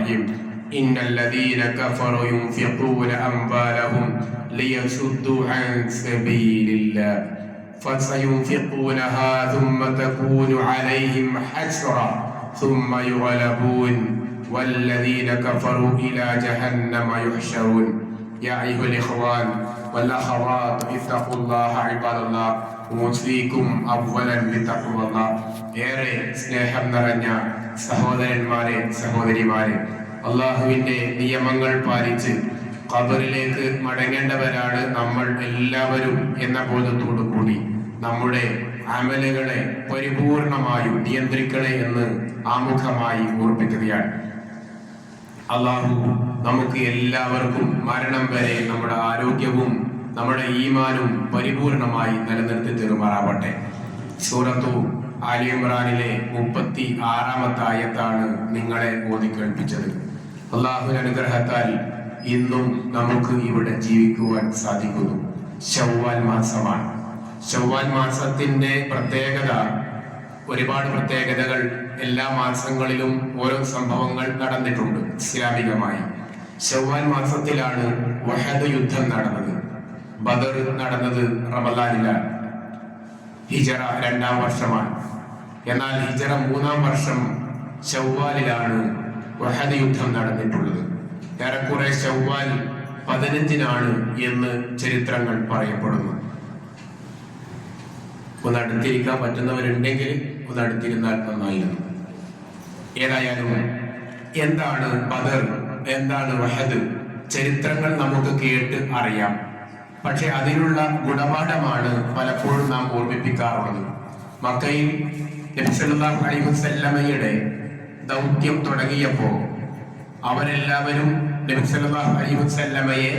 الرحيم إن الذين كفروا ينفقون أموالهم ليصدوا عن سبيل الله فسينفقونها ثم تكون عليهم حسرة ثم يغلبون والذين كفروا إلى جهنم يحشرون يا أيها الإخوان والأخوات اتقوا الله عباد الله أوصيكم أولا بتقوى الله. ഏറെ സ്നേഹം നിറഞ്ഞ സഹോദരന്മാരെ സഹോദരിമാരെ, അള്ളാഹുവിന്റെ നിയമങ്ങൾ പാലിച്ച് ഖബറിലേക്ക് മടങ്ങേണ്ടവരാണ് നമ്മൾ എല്ലാവരും എന്ന ബോധത്തോടു കൂടി നമ്മുടെ അമലുകളെ പരിപൂർണമായും നിയന്ത്രിക്കണേ എന്ന് ആമുഖമായി ഓർപ്പിക്കുകയാണ്. അള്ളാഹു നമുക്ക് എല്ലാവർക്കും മരണം വരെ നമ്മുടെ ആരോഗ്യവും നമ്മുടെ ഈമാനും പരിപൂർണമായി നിലനിർത്തി തരുമാറാവട്ടെ. സൂറത്തു ആലി ഇമ്രാനിലെ 36-ാമത്തെ ആയത്താണ് നിങ്ങളെ ഓതി കേൾപ്പിച്ചത്. അള്ളാഹുവിന്റെ അനുഗ്രഹത്താൽ ഇന്നും നമുക്ക് ഇവിടെ ജീവിക്കുവാൻ സാധിക്കുന്നു. ശവ്വാൽ മാസമാണ്. ശവ്വാൽ മാസത്തിന്റെ പ്രത്യേകത, ഒരുപാട് പ്രത്യേകതകൾ എല്ലാ മാസങ്ങളിലും ഓരോ സംഭവങ്ങൾ നടന്നിട്ടുണ്ട് ഇസ്ലാമികമായി. ശവ്വാൽ മാസത്തിലാണ് വഹദ് യുദ്ധം നടന്നത്. ബദർ നടന്നത് റമദാനിലാണ്. ഹിജറ 2-ാം വർഷമാണ്. എന്നാൽ ഹിജറ 3-ാം വർഷം ശവ്വാലിലാണ് വഹദ് യുദ്ധം നടന്നിട്ടുള്ളത്. ഏറെക്കുറെ ശവ്വാൽ 15-നാണ് എന്ന് ചരിത്രങ്ങൾ പറയപ്പെടുന്നു. ഒന്ന് അടുത്തിരിക്കാൻ പറ്റുന്നവരുണ്ടെങ്കിൽ ഒന്ന് അടുത്തിരുന്നാൽ നന്നായിരുന്നു. ഏതായാലും എന്താണ് ബദർ, എന്താണ് വഹദ്, ചരിത്രങ്ങൾ നമുക്ക് കേട്ട് അറിയാം. പക്ഷെ അതിനുള്ള ഗുണപാഠമാണ് പലപ്പോഴും നാം ഓർമ്മിപ്പിക്കാറുള്ളത്. മക്കയിൽ നബി സല്ലല്ലാഹു അലൈഹി വസല്ലമയുടെ ദൗത്യം തുടങ്ങിയപ്പോൾ അവരെല്ലാവരും നബി സല്ലല്ലാഹു അലൈഹി വസല്ലമയെ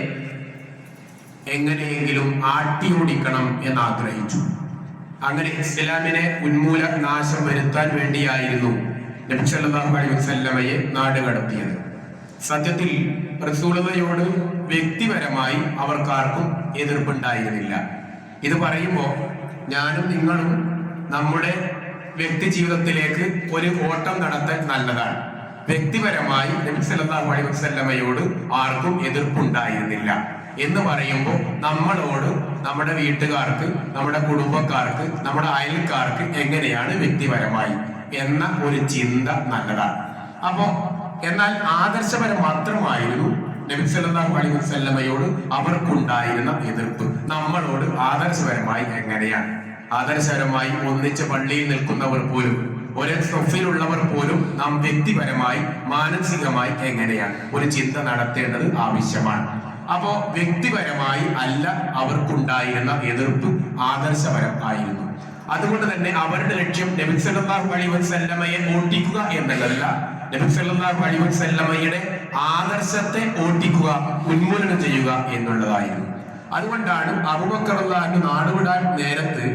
എങ്ങനെയെങ്കിലും ആട്ടിയോടിക്കണം എന്ന് ആഗ്രഹിച്ചു. അങ്ങനെ ഇസ്ലാമിനെ ഉന്മൂല നാശം വരുത്താൻ വേണ്ടിയായിരുന്നു നബി സല്ലല്ലാഹു അലൈഹി വസല്ലമയെ നാട് കടത്തിയത്. സത്യത്തിൽ റസൂലുള്ളാഹിയോട് വ്യക്തിപരമായി അവർക്കാർക്കും എതിർപ്പുണ്ടായിരുന്നില്ല. ഇത് പറയുമ്പോൾ ഞാനും നിങ്ങളും നമ്മുടെ വ്യക്തി ജീവിതത്തിലേക്ക് ഒരു ഓട്ടം നടത്താൻ നല്ലതാണ്. വ്യക്തിപരമായി നബി സല്ലല്ലാഹു അലൈഹി വസല്ലമയോട് ആർക്കും എതിർപ്പുണ്ടായിരുന്നില്ല എന്ന് പറയുമ്പോൾ നമ്മളോട്, നമ്മുടെ വീട്ടുകാർക്ക്, നമ്മുടെ കുടുംബക്കാർക്ക്, നമ്മുടെ അയൽക്കാർക്ക് എങ്ങനെയാണ് വ്യക്തിപരമായി എന്ന ഒരു ചിന്ത നല്ലതാണ്. എന്നാൽ ആദർശപരം മാത്രമായിരുന്നു നബി സല്ലല്ലാഹു അലൈഹി വസല്ലമയോട് അവർക്കുണ്ടായിരുന്ന എതിർപ്പ്. നമ്മളോട് ആദർശപരമായി എങ്ങനെയാണ്? ആദർശപരമായി ഒന്നിച്ച് പള്ളിയിൽ നിൽക്കുന്നവർ പോലും, ഒരേ സൊഫിലുള്ളവർ പോലും നാം വ്യക്തിപരമായി മാനസികമായി എങ്ങനെയാണ് ഒരു ചിന്ത നടത്തേണ്ടത് ആവശ്യമാണ്. വ്യക്തിപരമായി അല്ല അവർക്കുണ്ടായിരുന്ന എതിർപ്പ്, ആദർശപരം ആയിരുന്നു. അതുകൊണ്ട് തന്നെ അവരുടെ ലക്ഷ്യം നബി സല്ലല്ലാഹു അലൈഹി വസല്ലമയെ ഓട്ടിക്കുക എന്നതല്ല, നബി സല്ലല്ലാഹു അലൈഹി വസല്ലമയുടെ ആദർശത്തെ ഓട്ടിക്കുക, ഉന്മൂലനം ചെയ്യുക എന്നുള്ളതായിരുന്നു. അതുകൊണ്ടാണ് അബൂബക്കർ റളിയല്ലാഹു അൻഹു നാടുവിടാൻ നേരത്ത്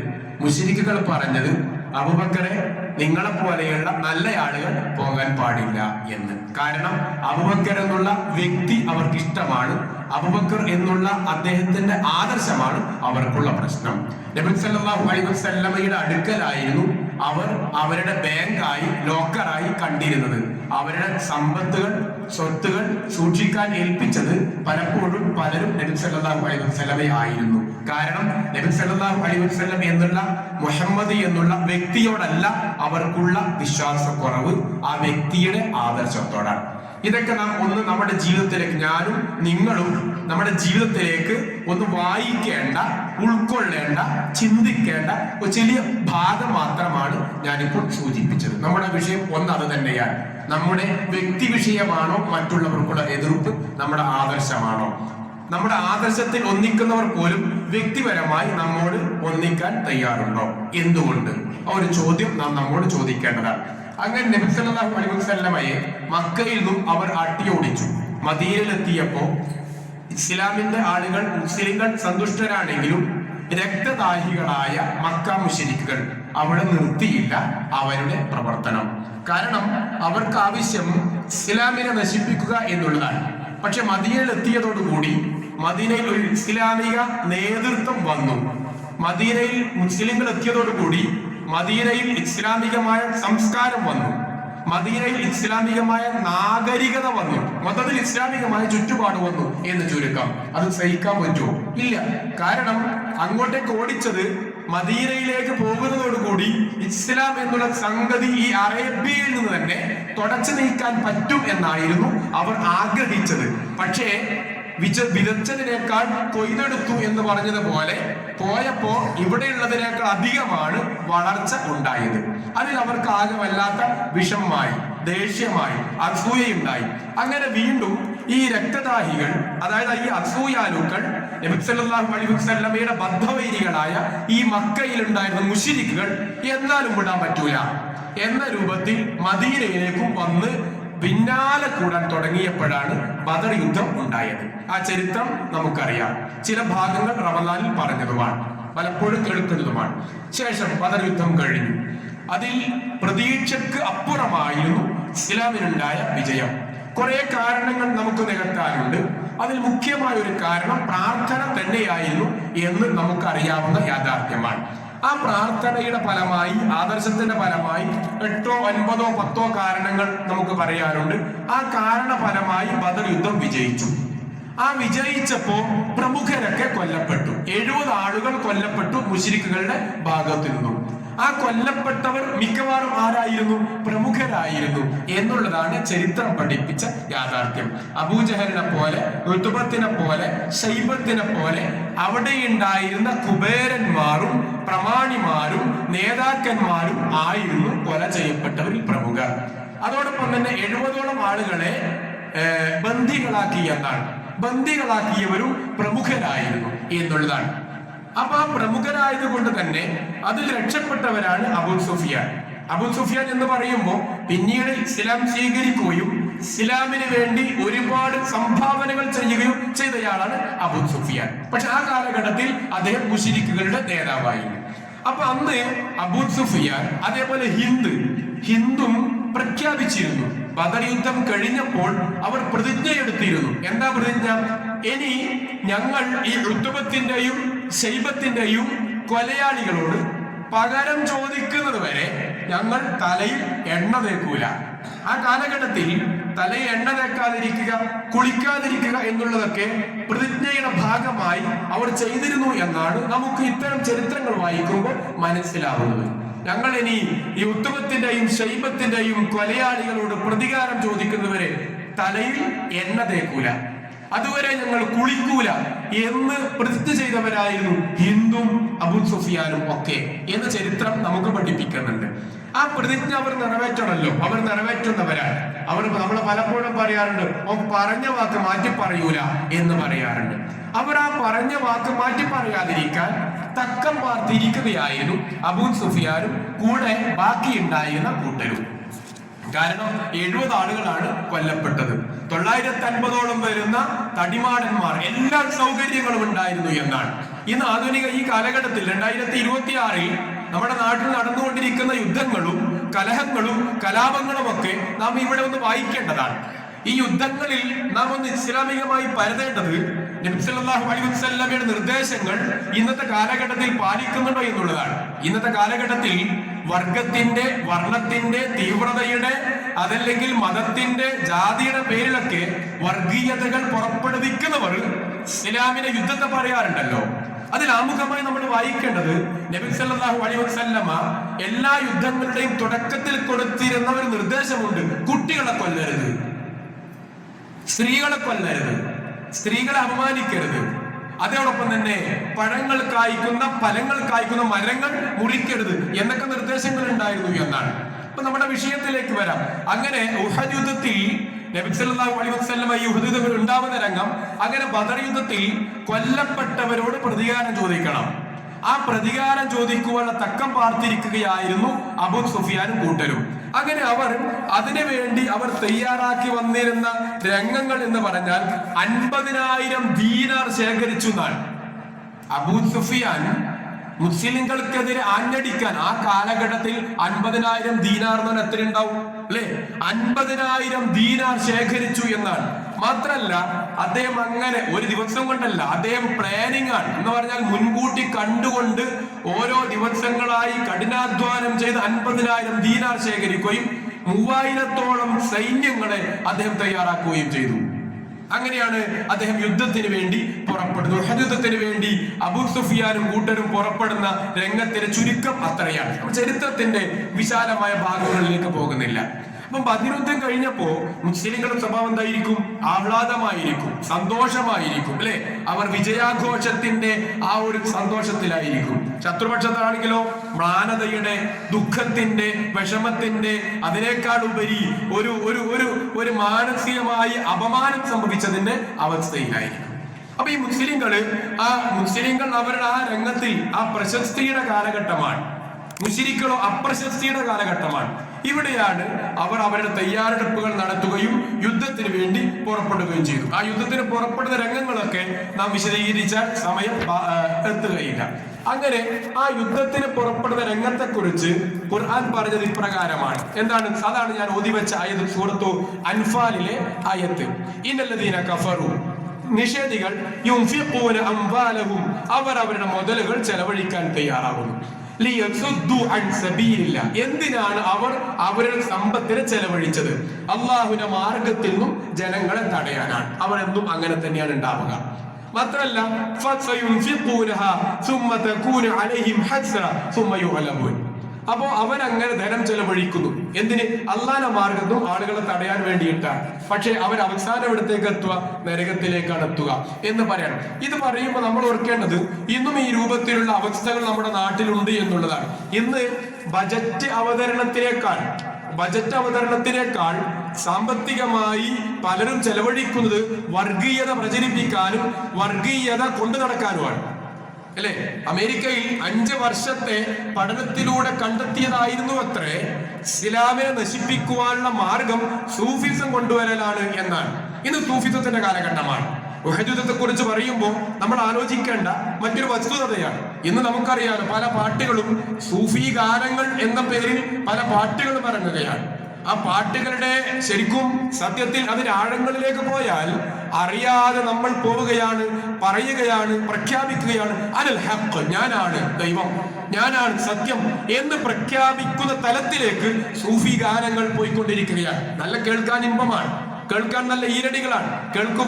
മുശ്രിക്കുകൾ പറഞ്ഞത്, അബൂബക്കറെ, നിങ്ങളെ പോലെയുള്ള നല്ല ആളുകൾ പോകാൻ പാടില്ല എന്ന്. കാരണം അബൂബക്കർ എന്നുള്ള വ്യക്തി അവർക്ക് ഇഷ്ടമാണ്, അബൂബക്കർ എന്നുള്ള അദ്ദേഹത്തിന്റെ ആദർശമാണ് അവർക്കുള്ള പ്രശ്നം. നബി സല്ലല്ലാഹു അലൈഹി വസല്ലമയുടെ അടുക്കലായിരുന്നു അവർ അവരുടെ ബാങ്കായി, ലോക്കറായി കണ്ടിരുന്നത്. അവരുടെ സമ്പത്തുകൾ, സ്വത്തുകൾ സൂക്ഷിക്കാൻ ഏൽപ്പിച്ചത് പലപ്പോഴും പലരും നബി സല്ലല്ലാഹു അലൈഹി വസല്ലമയെ ആയിരുന്നു. കാരണം നബി സല്ലല്ലാഹു അലൈഹി വസല്ലം എന്നുള്ള മുഹമ്മദ് എന്നുള്ള വ്യക്തിയോടല്ല അവർക്കുള്ള വിശ്വാസക്കുറവ്, ആ വ്യക്തിയുടെ ആദർശത്തോടാണ്. ഇതൊക്കെ നാം ഒന്ന് നമ്മുടെ ജീവിതത്തിലേക്ക്, ഞാനും നിങ്ങളും നമ്മുടെ ജീവിതത്തിലേക്ക് ഒന്ന് വായിക്കേണ്ട, ഉൾക്കൊള്ളേണ്ട, ചിന്തിക്കേണ്ട ഒരു ചെറിയ ഭാഗം മാത്രമാണ് ഞാനിപ്പോൾ സൂചിപ്പിച്ചത്. നമ്മുടെ വിഷയം ഒന്ന് അത് തന്നെയാണ്. നമ്മുടെ വ്യക്തി വിഷയമാണോ മറ്റുള്ളവർക്കുള്ള എതിർപ്പ്, നമ്മുടെ ആദർശമാണോ? നമ്മുടെ ആദർശത്തിൽ ഒന്നിക്കുന്നവർ പോലും വ്യക്തിപരമായി നമ്മോട് ഒന്നിക്കാൻ തയ്യാറുണ്ടോ? എന്തുകൊണ്ട്? ആ ഒരു ചോദ്യം നാം നമ്മോട് ചോദിക്കേണ്ടതാണ്. അങ്ങനെ നബി സല്ലല്ലാഹു അലൈഹി വസല്ലമയെ മക്കയിൽ നിന്നും അവർ അട്ടിയോടിച്ചു. മദീനയിലെത്തിയപ്പോ ഇസ്ലാമിന്റെ ആളുകൾ, മുസ്ലിങ്ങൾ സന്തുഷ്ടരാണെങ്കിലും രക്തദാഹികളായ മക്ക മുശ്രിക്കുകൾ അവിടെ നിർത്തിയില്ല അവരുടെ പ്രവർത്തനം. കാരണം അവർക്ക് ആവശ്യം ഇസ്ലാമിനെ നശിപ്പിക്കുക എന്നുള്ളതാണ്. പക്ഷെ മദീനയിൽ എത്തിയതോടുകൂടി മദീനയിൽ ഒരു ഇസ്ലാമിക നേതൃത്വം വന്നു. മദീനയിൽ മുസ്ലിങ്ങൾ എത്തിയതോടുകൂടി മദീനയിൽ ഇസ്ലാമികമായ സംസ്കാരം വന്നു. മദീനയിൽ ഇസ്ലാമികമായ നാഗരികത വന്നു, മൊത്തത്തിൽ ഇസ്ലാമികമായ ചുറ്റുപാട് വന്നു എന്ന് ചുരുക്കം. അത് സഹിക്കാൻ പറ്റുമോ? ഇല്ല. കാരണം അങ്ങോട്ടേക്ക് ഓടിച്ചത് മദീനയിലേക്ക് പോകുന്നതോടുകൂടി ഇസ്ലാം എന്നുള്ള സംഗതി ഈ അറേബ്യയിൽ നിന്ന് തന്നെ തുടച്ചു നീക്കാൻ പറ്റും എന്നായിരുന്നു അവർ ആഗ്രഹിച്ചത്. പക്ഷേ വിതച്ചതിനേക്കാൾ കൊയ്തെടുത്തു എന്ന് പറഞ്ഞതുപോലെ പോയപ്പോ ഇവിടെയുള്ളതിനേക്കാൾ അധികമാണ് വളർച്ച ഉണ്ടായത്. അതിൽ അവർക്ക് ആകെ വല്ലാത്ത വിഷമമായി, ദേഷ്യമായി, അസൂയയുണ്ടായി. അങ്ങനെ വീണ്ടും ഈ രക്തദാഹികൾ, അതായത് ഈ അസൂയാലുക്കൾ, നബി സല്ലല്ലാഹു അലൈഹി വസല്ലമയുടെ ബദ്ധവൈരികളായ ഈ മക്കയിലുണ്ടായിരുന്ന മുശ്രിക്കുകൾ എന്നാലും വിടാൻ പറ്റൂല എന്ന രൂപത്തിൽ മദീനയിലേക്കും വന്ന് പിന്നാലെ കൂടാൻ തുടങ്ങിയപ്പോഴാണ് ബദർ യുദ്ധം ഉണ്ടായത്. ആ ചരിത്രം നമുക്കറിയാം. ചില ഭാഗങ്ങൾ റമദാനിൽ പറഞ്ഞതുമാണ്, പലപ്പോഴും കേൾക്കുന്നതുമാണ്. ശേഷം ബദർ യുദ്ധം കഴിഞ്ഞു. അതിൽ പ്രതീക്ഷക്ക് അപ്പുറമായിരുന്നു ഇസ്ലാമിനുണ്ടായ വിജയം. കുറെ കാരണങ്ങൾ നമുക്ക് നികത്താനുണ്ട്. അതിൽ മുഖ്യമായ ഒരു കാരണം പ്രാർത്ഥന തന്നെയായിരുന്നു എന്ന് നമുക്കറിയാവുന്ന യാഥാർത്ഥ്യമാണ്. ആ പ്രാർത്ഥനയുടെ ഫലമായി, ആദർശത്തിന്റെ ഫലമായി 8, 9, 10 കാരണങ്ങൾ നമുക്ക് പറയാനുണ്ട്. ആ കാരണഫലമായി ബദർ യുദ്ധം വിജയിച്ചു. ആ വിജയിച്ചപ്പോ പ്രമുഖരൊക്കെ കൊല്ലപ്പെട്ടു. 70 ആളുകൾ കൊല്ലപ്പെട്ടു മുശ്രിക്കുകളുടെ ഭാഗത്തു നിന്നും. ആ കൊല്ലപ്പെട്ടവർ മിക്കവാറും ആരായിരുന്നു? പ്രമുഖരായിരുന്നു എന്നുള്ളതാണ് ചരിത്രം പഠിപ്പിച്ച യാഥാർത്ഥ്യം. അബൂജഹലിനെ പോലെ, ഉത്ബത്തിനെ പോലെ, ശൈബത്തിനെ പോലെ അവിടെ ഉണ്ടായിരുന്ന കുബേരന്മാരും പ്രമാണിമാരും നേതാക്കന്മാരും ആയിരുന്നു കൊല ചെയ്യപ്പെട്ടവരിൽ പ്രമുഖർ. അതോടൊപ്പം തന്നെ 70ഓളം ആളുകളെ ബന്ദികളാക്കി എന്നാണ്. ബന്ദികളാക്കിയവരും പ്രമുഖരായിരുന്നു എന്നുള്ളതാണ്. അപ്പൊ ആ പ്രമുഖരായത് കൊണ്ട് തന്നെ അതിൽ രക്ഷപ്പെട്ടവരാണ് അബൂ സുഫിയാൻ. അബൂ സുഫിയാൻ എന്ന് പറയുമ്പോൾ പിന്നീട് ഇസ്ലാം സ്വീകരിക്കുകയും ഇസ്ലാമിന് വേണ്ടി ഒരുപാട് സംഭാവനകൾ ചെയ്യുകയും ചെയ്തയാളാണ് അബൂ സുഫിയാൻ. പക്ഷെ ആ കാലഘട്ടത്തിൽ അദ്ദേഹം മുശ്രിക്കുകളുടെ നേതാവായിരുന്നു. അപ്പൊ അന്ന് അബൂ സുഫിയാൻ അതേപോലെ ഹിന്ദും പ്രഖ്യാപിച്ചിരുന്നു. ബദർ യുദ്ധം കഴിഞ്ഞപ്പോൾ അവർ പ്രതിജ്ഞയെടുത്തിരുന്നു. എന്താ പ്രതിജ്ഞ? ഇനി ഞങ്ങൾ ഈ ഉത്ബത്തിന്റെയും ശൈബത്തിന്റെയും കൊലയാളികളോട് പകരം ചോദിക്കുന്നത് വരെ ഞങ്ങൾ തലയിൽ എണ്ണ തേക്കൂല. ആ കാലഘട്ടത്തിൽ തലയിൽ എണ്ണ തേക്കാതിരിക്കുക, കുളിക്കാതിരിക്കുക എന്നുള്ളതൊക്കെ പ്രതിജ്ഞയുടെ ഭാഗമായി അവർ ചെയ്തിരുന്നു എന്നാണ് നമുക്ക് ഇത്തരം ചരിത്രങ്ങൾ വായിക്കുമ്പോൾ മനസ്സിലാവുന്നത്. ഞങ്ങൾ ഇനി ഈ ഉത്ബത്തിന്റെയും ശൈബത്തിന്റെയും കൊലയാളികളോട് പ്രതികാരം ചോദിക്കുന്നവരെ തലയിൽ എണ്ണ തേക്കൂല, അതുവരെ ഞങ്ങൾ കുളിക്കൂല എന്ന് പ്രതിജ്ഞ ചെയ്തവരായിരുന്നു ഹിന്ദും അബൂ സുഫിയാനും ഒക്കെ എന്ന് ചരിത്രം നമുക്ക് പഠിപ്പിക്കുന്നുണ്ട്. ആ പ്രതിജ്ഞ അവർ നിറവേറ്റണമല്ലോ, അവർ നിറവേറ്റുന്നവരാണ്. നമ്മൾ പലപ്പോഴും പറയാറുണ്ട്, പറഞ്ഞ വാക്ക് മാറ്റി പറയൂല എന്ന് പറയാറുണ്ട്. അവർ ആ പറഞ്ഞ വാക്ക് മാറ്റി പറയാതിരിക്കാൻ തക്കം പാർത്തിരിക്കുകയായിരുന്നു അബൂ സുഫിയാനും കൂടെ ബാക്കിയുണ്ടായിരുന്ന കൂട്ടരും. കാരണം 70 ആളുകളാണ് കൊല്ലപ്പെട്ടത്. 950ഓളം വരുന്ന തടിമാടന്മാർ, എല്ലാ സൗകര്യങ്ങളും ഉണ്ടായിരുന്നു എന്നാണ്. ഇന്ന് ആധുനിക ഈ കാലഘട്ടത്തിൽ 2026 നമ്മുടെ നാട്ടിൽ നടന്നുകൊണ്ടിരിക്കുന്ന യുദ്ധങ്ങളും കലഹങ്ങളും കലാപങ്ങളും ഒക്കെ നാം ഇവിടെ ഒന്ന് വായിക്കേണ്ടതാണ്. ഈ യുദ്ധങ്ങളിൽ നാം ഒന്ന് ഇസ്ലാമികമായി പരതേണ്ടത് നബി സല്ലല്ലാഹു അലൈഹി വസല്ലമയുടെ നിർദ്ദേശങ്ങൾ ഇന്നത്തെ കാലഘട്ടത്തിൽ പാലിക്കുന്നുണ്ടോ എന്നുള്ളതാണ്. ഇന്നത്തെ കാലഘട്ടത്തിൽ വർഗത്തിന്റെ, വർണ്ണത്തിന്റെ, തീവ്രതയുടെ, അതല്ലെങ്കിൽ മതത്തിന്റെ, ജാതിയുടെ പേരിലൊക്കെ വർഗീയതകൾ പുറപ്പെടുവിക്കുന്നവർ ഇസ്ലാമിനെ യുദ്ധത്തെ പറയാറുണ്ടല്ലോ. അതിൽ ആമുഖമായി നമ്മൾ വായിക്കേണ്ടത് നബി സല്ലല്ലാഹു അലൈഹി വസല്ലമ എല്ലാ യുദ്ധങ്ങളുടെയും തുടക്കത്തിൽ കൊടുത്തിരുന്ന ഒരു നിർദ്ദേശമുണ്ട്: കുട്ടികളെ കൊല്ലരുത്, സ്ത്രീകളെ കൊല്ലരുത്, സ്ത്രീകളെ അപമാനിക്കരുത്, അതോടൊപ്പം തന്നെ പഴങ്ങൾ കായ്ക്കുന്ന, ഫലങ്ങൾ കായ്ക്കുന്ന മരങ്ങൾ മുറിക്കരുത് എന്നൊക്കെ നിർദ്ദേശങ്ങൾ ഉണ്ടായിരുന്നു എന്നാണ്. അപ്പൊ നമ്മുടെ വിഷയത്തിലേക്ക് വരാം. അങ്ങനെ ഉഹദ് യുദ്ധത്തിൽ നബി സല്ലല്ലാഹു അലൈഹി വസല്ലമ ഈ ഉഹദ് യുദ്ധത്തിൽ ഉണ്ടാവുന്ന രംഗം, അങ്ങനെ ബദർ യുദ്ധത്തിൽ കൊല്ലപ്പെട്ടവരോട് പ്രതികാരം ചോദിക്കണം. ആ പ്രതികാരം ചോദിക്കുവാനുള്ള തക്കം പാർത്തിരിക്കുകയായിരുന്നു അബൂ സുഫിയാനും കൂട്ടരും. അങ്ങനെ അവർ അതിനുവേണ്ടി അവർ തയ്യാറാക്കി വന്നിരുന്ന രംഗങ്ങൾ എന്ന് പറഞ്ഞാൽ 50,000 ദീനാർ ശേഖരിച്ചു എന്നാണ്. അബൂ സുഫിയാൻ മുസ്ലിംകൾക്കെതിരെ ആഞ്ഞടിക്കാൻ ആ കാലഘട്ടത്തിൽ 50,000 ദീനാർ എന്ന് പറഞ്ഞാൽ എത്ര ഉണ്ടാവും അല്ലെ? 50,000 ദീനാർ ശേഖരിച്ചു എന്നാണ്. മാത്രല്ല അദ്ദേഹം അങ്ങനെ ഒരു ദിവസം കൊണ്ടല്ല, അദ്ദേഹം പ്ലാനിങ് ആണ് എന്ന് പറഞ്ഞാൽ മുൻകൂട്ടി കണ്ടുകൊണ്ട് ഓരോ ദിവസങ്ങളായി കഠിനാധ്വാനം ചെയ്ത് 50,000 ദീനാർ ശേഖരിക്കുകയും 3000-ഓളം സൈന്യങ്ങളെ അദ്ദേഹം തയ്യാറാക്കുകയും ചെയ്തു. അങ്ങനെയാണ് അദ്ദേഹം യുദ്ധത്തിന് വേണ്ടി പുറപ്പെടുന്നത്. യുദ്ധത്തിന് വേണ്ടി അബൂ സുഫിയാനും കൂട്ടരും പുറപ്പെടുന്ന രംഗത്തിന്റെ ചുരുക്കം അത്രയാണ്. ചരിത്രത്തിന്റെ വിശാലമായ ഭാഗങ്ങളിലേക്ക് പോകുന്നില്ല. അപ്പം ബദർ യുദ്ധം കഴിഞ്ഞപ്പോ മുസ്ലിങ്ങളുടെ സ്വഭാവം എന്തായിരിക്കും? ആഹ്ലാദമായിരിക്കും, സന്തോഷമായിരിക്കും, അല്ലെ? അവർ വിജയാഘോഷത്തിന്റെ ആ ഒരു സന്തോഷത്തിലായിരിക്കും. ശത്രുപക്ഷത്താണെങ്കിലോ മ്ലാനതയുടെ, ദുഃഖത്തിന്റെ, വിഷമത്തിന്റെ, അതിനേക്കാൾ ഉപരി ഒരു ഒരു ഒരു ഒരു മാനസികമായി അപമാനം സംഭവിച്ചതിന്റെ അവസ്ഥയിലായിരിക്കും. അപ്പൊ ഈ മുസ്ലിങ്ങൾ അവരുടെ ആ രംഗത്തിൽ ആ പ്രശസ്തിയുടെ കാലഘട്ടമാണ്. മുശ്രിക്കുകളോ അപ്രശസ്തിയുടെ കാലഘട്ടമാണ്. ഇവിടെയാണ് അവർ അവരുടെ തയ്യാറെടുപ്പുകൾ നടത്തുകയും യുദ്ധത്തിന് വേണ്ടി പുറപ്പെടുകയും ചെയ്തു. ആ യുദ്ധത്തിന് പുറപ്പെടുന്ന രംഗങ്ങളൊക്കെ നാം വിശദീകരിച്ചാൽ സമയം എത്തുകയില്ല. അങ്ങനെ ആ യുദ്ധത്തിന് പുറപ്പെടുന്ന രംഗത്തെക്കുറിച്ച് ഖുർആൻ പറഞ്ഞത് ഇപ്രകാരമാണ്. എന്താണ്? അതാണ് ഞാൻ ഓതിവെച്ച ആയത്ത്, സൂറത്തു അൻഫാലിലെ ആയത്ത്. ഇന്നല്ലദീന കഫറു, നിഷേധികൾ, യുൻഫിഖൂന അംവാലഹും, അവർ അവരുടെ മുതലുകൾ ചെലവഴിക്കാൻ തയ്യാറാകുന്നു. എന്തിനാണ് അവർ അവരുടെ സമ്പത്തിനെ ചെലവഴിച്ചത്? അള്ളാഹുവിന്റെ മാർഗത്തിൽ നിന്നും ജനങ്ങളെ തടയാനാണ്. അവർ എന്നും അങ്ങനെ തന്നെയാണ് ഉണ്ടാവുക. മാത്രല്ല അപ്പോ അവൻ അങ്ങനെ ധനം ചെലവഴിക്കുന്നു. എന്തിന്? അള്ളാഹുവിന്റെ മാർഗത്തും ആളുകളെ തടയാൻ വേണ്ടിയിട്ടാണ്. പക്ഷെ അവർ അവസാനം എവിടത്തേക്ക് എത്തുക? നരകത്തിലേക്കാണ് എത്തുക എന്ന് പറയണം. ഇത് പറയുമ്പോൾ നമ്മൾ ഓർക്കേണ്ടത് ഇന്നും ഈ രൂപത്തിലുള്ള അവസ്ഥകൾ നമ്മുടെ നാട്ടിലുണ്ട് എന്നുള്ളതാണ്. ഇന്ന് ബജറ്റ് അവതരണത്തിനേക്കാൾ സാമ്പത്തികമായി പലരും ചെലവഴിക്കുന്നത് വർഗീയത പ്രചരിപ്പിക്കാനും വർഗീയത കൊണ്ടു നടക്കാനുമാണ്, അല്ലെ? അമേരിക്കയിൽ 5 വർഷത്തെ പഠനത്തിലൂടെ കണ്ടെത്തിയതായിരുന്നു അത്രേ ഇസ്ലാമിനെ നശിപ്പിക്കുവാനുള്ള മാർഗം സൂഫിസം കൊണ്ടുവരലാണ് എന്നാണ്. ഇന്ന് സൂഫിസത്തിന്റെ കാലഘട്ടമാണ്. ഉഹദ് കുറിച്ച് പറയുമ്പോൾ നമ്മൾ ആലോചിക്കേണ്ട മറ്റൊരു വസ്തുതയാണ്. ഇന്ന് നമുക്കറിയാലോ, പല പാട്ടുകളും സൂഫി ഗാനങ്ങൾ എന്ന പേരിൽ പല പാട്ടുകളും ഇറങ്ങുകയാണ്. ആ പാട്ടുകളുടെ ശരിക്കും സത്യത്തിൽ അതിന്റെ ആഴങ്ങളിലേക്ക് പോയാൽ അറിയാതെ നമ്മൾ പോവുകയാണ്, പറയുകയാണ്, പ്രഖ്യാപിക്കുകയാണ് അനൽ ഹഖ്, ഞാനാണ് ദൈവം, ഞാനാണ് സത്യം എന്ന് പ്രഖ്യാപിക്കുന്ന തലത്തിലേക്ക് സൂഫി ഗാനങ്ങൾ പോയിക്കൊണ്ടിരിക്കുകയാണ്. നല്ല കേൾക്കാൻ ഇമ്പമാണ്, കേൾക്കാൻ നല്ല ഈരടികളാണ്,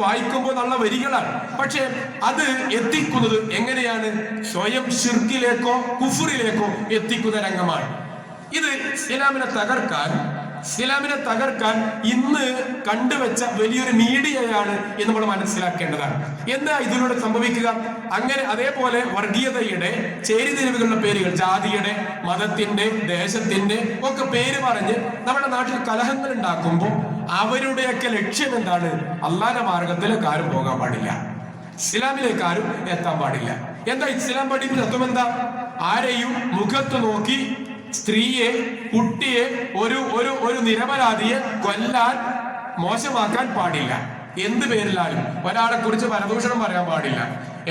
വായിക്കുമ്പോൾ നല്ല വരികളാണ്. പക്ഷെ അത് എത്തിക്കുന്നത് എങ്ങനെയാണ്? സ്വയം ശിർക്കിലേക്കോ കുഫറിലേക്കോ എത്തിക്കുന്ന രംഗമാണ്. ഇത് ഇസ്ലാമിനെ തകർക്കാൻ ഇന്ന് കണ്ടുവച്ച വലിയൊരു മീഡിയയാണ് എന്ന് നമ്മൾ മനസ്സിലാക്കേണ്ടതാണ്. എന്താ ഇതിലൂടെ സംഭവിക്കുക? അങ്ങനെ അതേപോലെ വർഗീയതയുടെ ചേരിതിരിവുകളുടെ പേരുകൾ, ജാതിയുടെ, മതത്തിന്റെ, ദേശത്തിന്റെ ഒക്കെ പേര് പറഞ്ഞ് നമ്മുടെ നാട്ടിൽ കലഹങ്ങൾ ഉണ്ടാക്കുമ്പോൾ അവരുടെയൊക്കെ ലക്ഷ്യം എന്താണ്? അള്ളാഹുവിന്റെ മാർഗത്തിലേക്ക് ആരും പോകാൻ പാടില്ല, ഇസ്ലാമിലേക്ക് ആരും എത്താൻ പാടില്ല. എന്താ ഇസ്ലാം പഠിപ്പിച്ച തത്വം? എന്താ? ആരെയും മുഖത്ത് നോക്കി സ്ത്രീയെ, കുട്ടിയെ, ഒരു നിരപരാധിയെ കൊല്ലാൻ, മോശമാക്കാൻ പാടില്ല. എന്ത് പേരിലാലും ഒരാളെ കുറിച്ച് പരദൂഷണം പറയാൻ പാടില്ല,